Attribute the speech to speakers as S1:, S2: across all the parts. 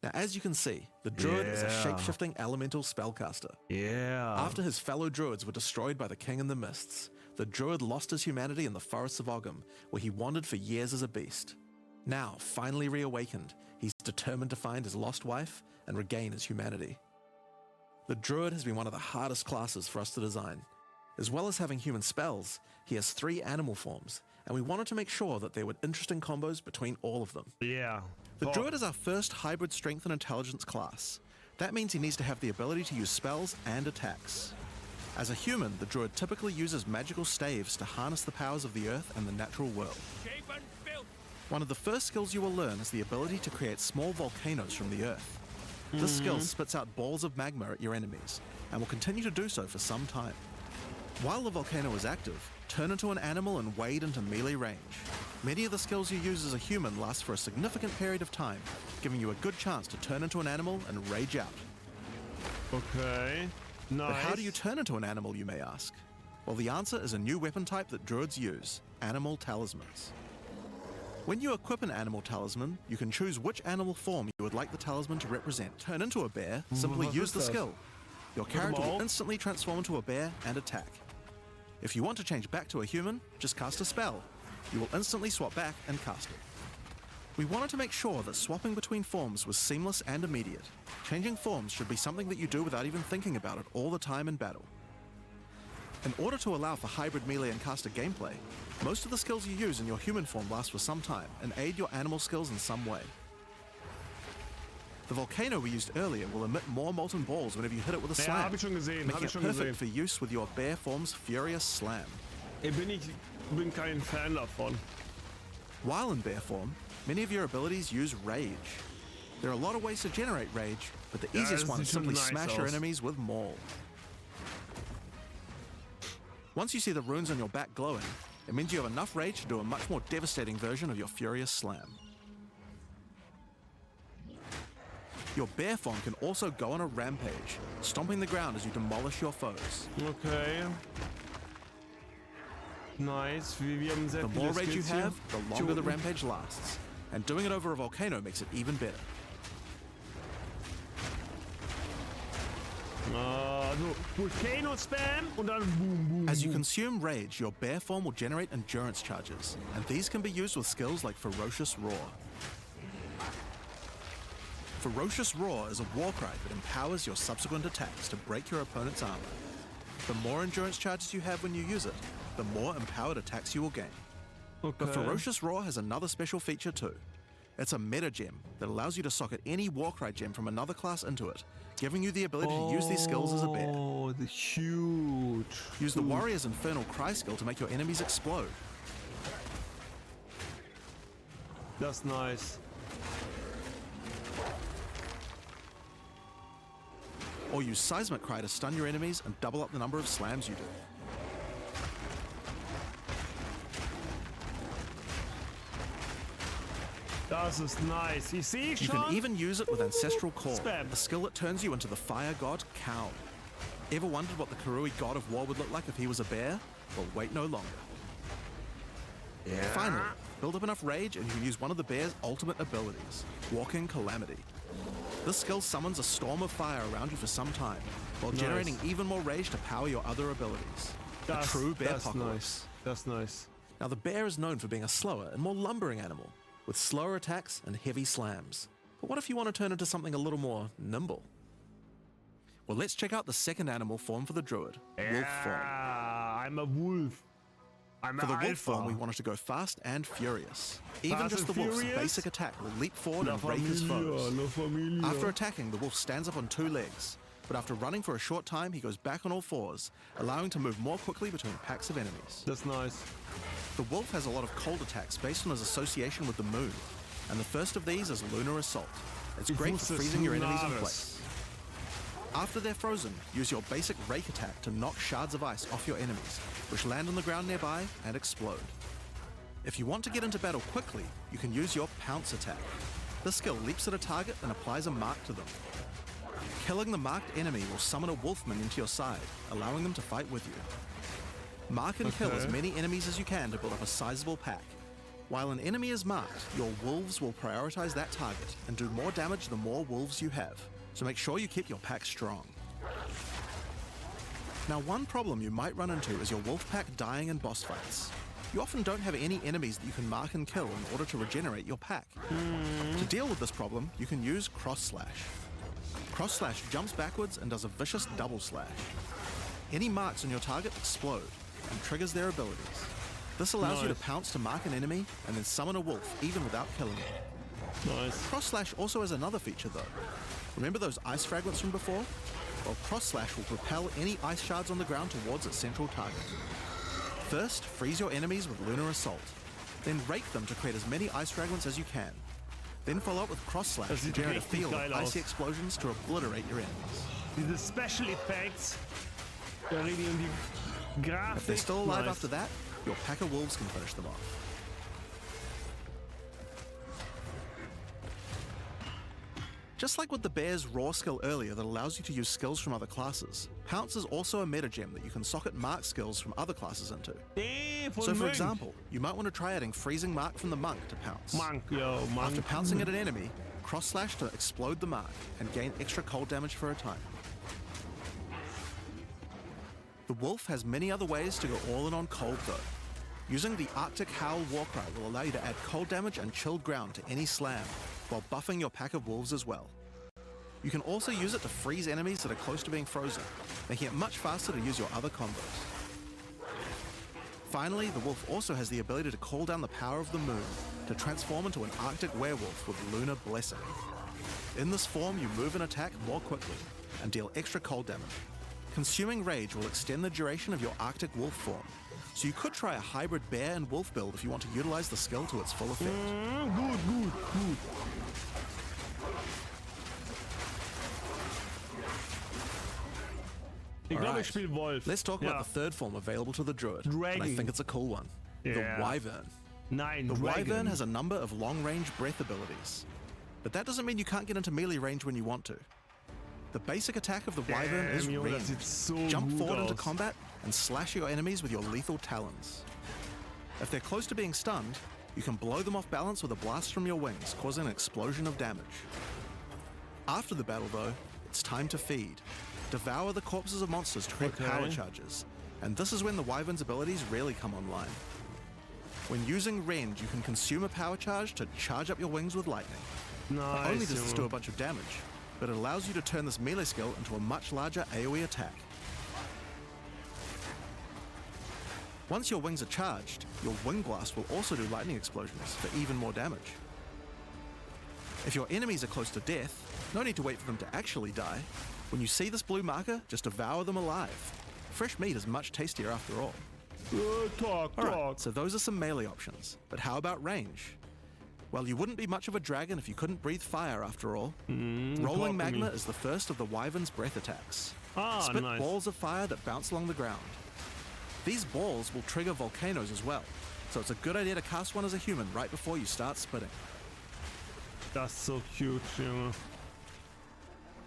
S1: Now, as you can see, the Druid is a shape-shifting elemental spellcaster.
S2: Yeah.
S1: After his fellow Druids were destroyed by the King in the Mists, the Druid lost his humanity in the forests of Ogham, where he wandered for years as a beast. Now, finally reawakened, he's determined to find his lost wife and regain his humanity. The Druid has been one of the hardest classes for us to design. As well as having human spells, he has 3 animal forms, and we wanted to make sure that there were interesting combos between all of them.
S2: Yeah.
S1: The Druid is our first hybrid strength and intelligence class. That means he needs to have the ability to use spells and attacks. As a human, the Druid typically uses magical staves to harness the powers of the earth and the natural world. One of the first skills you will learn is the ability to create small volcanoes from the earth. This skill spits out balls of magma at your enemies, and will continue to do so for some time. While the volcano is active, turn into an animal and wade into melee range. Many of the skills you use as a human last for a significant period of time, giving you a good chance to turn into an animal and rage out.
S2: Okay, nice.
S1: But how do you turn into an animal, you may ask? Well, the answer is a new weapon type that Druids use, animal talismans. When you equip an animal talisman, you can choose which animal form you would like the talisman to represent. Turn into a bear, simply use the skill. Your character will instantly transform into a bear and attack. If you want to change back to a human, just cast a spell. You will instantly swap back and cast it. We wanted to make sure that swapping between forms was seamless and immediate. Changing forms should be something that you do without even thinking about it all the time in battle. In order to allow for hybrid melee and caster gameplay, most of the skills you use in your human form last for some time and aid your animal skills in some way. The volcano we used earlier will emit more molten balls whenever you hit it with a slam, making it perfect for use with your bear form's furious slam.
S2: Bin kein Fan davon.
S1: While in bear form, many of your abilities use rage. There are a lot of ways to generate rage, but the easiest one is simply smash your enemies with maul. Once you see the runes on your back glowing, it means you have enough rage to do a much more devastating version of your furious slam. Your bear form can also go on a rampage, stomping the ground as you demolish your foes.
S2: Okay. Nice.
S1: The more rage you have, the longer the rampage lasts, and doing it over a volcano makes it even better.
S2: Volcano spam und dann boom, boom.
S1: As you consume rage, your bear form will generate endurance charges, and these can be used with skills like Ferocious Roar. Ferocious Roar is a war cry that empowers your subsequent attacks to break your opponent's armor. The more endurance charges you have when you use it, the more empowered attacks you will gain.
S2: Okay.
S1: But Ferocious Roar has another special feature too. It's a meta gem that allows you to socket any Warcry gem from another class into it, giving you the ability to use these skills as a bear.
S2: Oh, the huge.
S1: Use the Warrior's Infernal Cry skill to make your enemies explode.
S2: That's nice.
S1: Or use Seismic Cry to stun your enemies and double up the number of slams you do.
S2: Das ist nice. You see,
S1: You can even use it with Ancestral Call,
S2: Spam.
S1: a skill that turns you into the fire god Cow. Ever wondered what the Karui god of war would look like if he was a bear? Well, wait no longer. Finally, build up enough rage and you can use one of the bear's ultimate abilities, Walking Calamity. This skill summons a storm of fire around you for some time, while generating even more rage to power your other abilities. A true bear apocalypse.
S2: That's nice.
S1: Now the bear is known for being a slower and more lumbering animal, with slower attacks and heavy slams. But what if you want to turn into something a little more nimble? Well, let's check out the second animal form for the Druid, Wolf form.
S2: I'm a wolf.
S1: For the wolf form, we wanted to go fast and furious. Even just the wolf's basic attack will leap forward and rake his foes. After attacking, the wolf stands up on 2 legs, but after running for a short time, he goes back on all 4s, allowing to move more quickly between packs of enemies.
S2: That's nice.
S1: The wolf has a lot of cold attacks based on his association with the moon, and the first of these is Lunar Assault. It's great for freezing your enemies in place. After they're frozen, use your basic rake attack to knock shards of ice off your enemies, which land on the ground nearby and explode. If you want to get into battle quickly, you can use your Pounce attack. This skill leaps at a target and applies a mark to them. Killing the marked enemy will summon a wolf minion to your side, allowing them to fight with you. Mark and kill as many enemies as you can to build up a sizable pack. While an enemy is marked, your wolves will prioritize that target and do more damage the more wolves you have, so make sure you keep your pack strong. Now, one problem you might run into is your wolf pack dying in boss fights. You often don't have any enemies that you can mark and kill in order to regenerate your pack. To deal with this problem, you can use Cross Slash. Cross Slash jumps backwards and does a vicious double slash. Any marks on your target explode and triggers their abilities. This allows you to pounce to mark an enemy and then summon a wolf even without killing it.
S2: Nice.
S1: Cross Slash also has another feature though. Remember those ice fragments from before? Well, Cross Slash will propel any ice shards on the ground towards its central target. First, freeze your enemies with Lunar Assault. Then rake them to create as many ice fragments as you can. Then follow up with Cross Slash to generate a field of icy explosions to obliterate your enemies.
S2: Diese Special Effects. Da rede ich die Grafik.
S1: If they're still alive after that, your pack of wolves can finish them off. Just like with the bear's raw skill earlier that allows you to use skills from other classes, Pounce is also a meta gem that you can socket mark skills from other classes into. So for example, you might want to try adding Freezing Mark from the Monk to Pounce.
S2: Monk.
S1: After pouncing at an enemy, Cross Slash to explode the mark and gain extra cold damage for a time. The Wolf has many other ways to go all in on cold though. Using the Arctic Howl Warcry will allow you to add cold damage and chilled ground to any slam, while buffing your pack of wolves as well. You can also use it to freeze enemies that are close to being frozen, making it much faster to use your other combos. Finally, the Wolf also has the ability to call down the power of the moon to transform into an Arctic werewolf with Lunar Blessing. In this form, you move and attack more quickly and deal extra cold damage. Consuming Rage will extend the duration of your Arctic Wolf form, so you could try a hybrid bear and wolf build if you want to utilize the skill to its full effect.
S2: Gut. Ich glaube, ich spiele Wolf.
S1: Let's talk about the third form available to the Druid. And I think it's a cool one. The Wyvern. The Wyvern has a number of long-range breath abilities. But that doesn't mean you can't get into melee range when you want to. The basic attack of the Wyvern is Rend. Jump forward into combat and slash your enemies with your lethal talons. If they're close to being stunned, you can blow them off balance with a blast from your wings, causing an explosion of damage. After the battle though, it's time to feed. Devour the corpses of monsters to create power charges, and this is when the Wyvern's abilities really come online. When using Rend, you can consume a power charge to charge up your wings with lightning. Not only does this do a bunch of damage, but it allows you to turn this melee skill into a much larger AoE attack. Once your wings are charged, your Wing Blast will also do lightning explosions for even more damage. If your enemies are close to death, no need to wait for them to actually die. When you see this blue marker, just devour them alive. Fresh meat is much tastier after all. Alright, so those are some melee options, but how about range? Well, you wouldn't be much of a dragon if you couldn't breathe fire after all. Rolling Magma is the first of the Wyvern's breath attacks. Spit balls of fire that bounce along the ground. These balls will trigger volcanoes as well, so it's a good idea to cast one as a human right before you start spitting.
S2: That's so cute, Junge.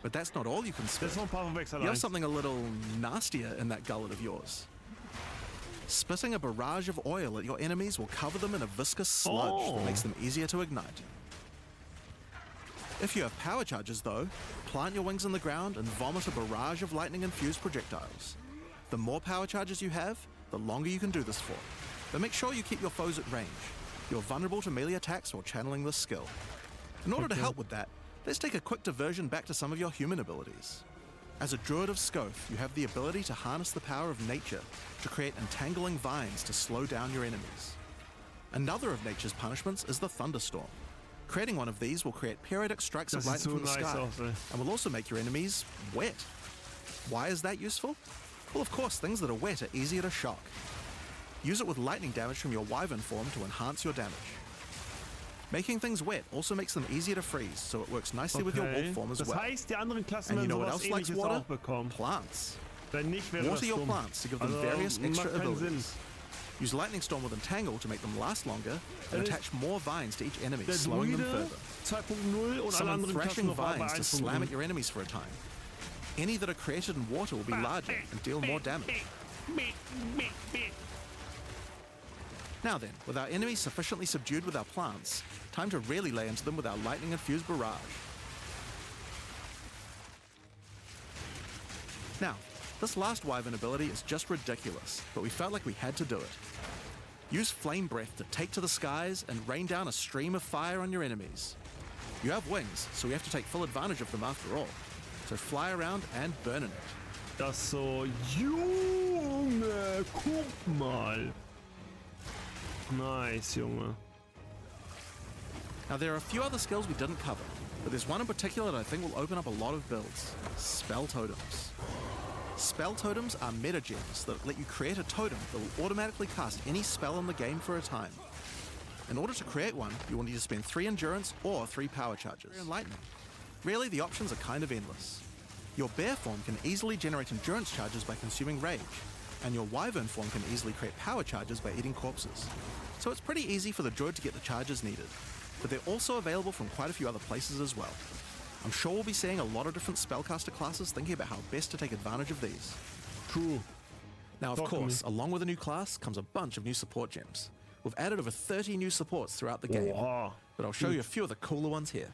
S1: But that's not all you can spit. You have something a little nastier in that gullet of yours. Spitting a barrage of oil at your enemies will cover them in a viscous sludge that makes them easier to ignite. If you have power charges though, plant your wings in the ground and vomit a barrage of lightning-infused projectiles. The more power charges you have, the longer you can do this for. But make sure you keep your foes at range. You're vulnerable to melee attacks while channeling this skill. In order to help with that, let's take a quick diversion back to some of your human abilities. As a Druid of Scoth, you have the ability to harness the power of nature to create entangling vines to slow down your enemies. Another of nature's punishments is the thunderstorm. Creating one of these will create periodic strikes of lightning from the sky, and will also make your enemies wet. Why is that useful? Well, of course, things that are wet are easier to shock. Use it with lightning damage from your Wyvern form to enhance your damage. Making things wet also makes them easier to freeze, so it works nicely with your wolf form as well. And you know what else likes water? Plants. Water your plants to give them various extra abilities. Use Lightning Storm with Entangle to make them last longer, and attach more vines to each enemy, slowing them further. Summon Thrashing Vines to slam at your enemies for a time. Any that are created in water will be larger and deal more damage. Now then, with our enemies sufficiently subdued with our plants, time to really lay into them with our lightning-infused barrage. Now, this last Wyvern ability is just ridiculous, but we felt like we had to do it. Use Flame Breath to take to the skies and rain down a stream of fire on your enemies. You have wings, so we have to take full advantage of them after all. So fly around and burn in it.
S2: Das so, Junge, guck mal. Nice, Junge.
S1: Now there are a few other skills we didn't cover, but there's one in particular that I think will open up a lot of builds. Spell Totems. Spell Totems are meta gems that let you create a totem that will automatically cast any spell in the game for a time. In order to create one, you will need to spend 3 endurance or 3 power charges. And lightning. Really, the options are kind of endless. Your bear form can easily generate endurance charges by consuming rage, and your wyvern form can easily create power charges by eating corpses. So it's pretty easy for the druid to get the charges needed, but they're also available from quite a few other places as well. I'm sure we'll be seeing a lot of different spellcaster classes thinking about how best to take advantage of these.
S2: True.
S1: Now, of
S2: Talk to
S1: course, along with a new class comes a bunch of new support gems. We've added over 30 new supports throughout the game,
S2: Wow.
S1: but I'll show you a few of the cooler ones here.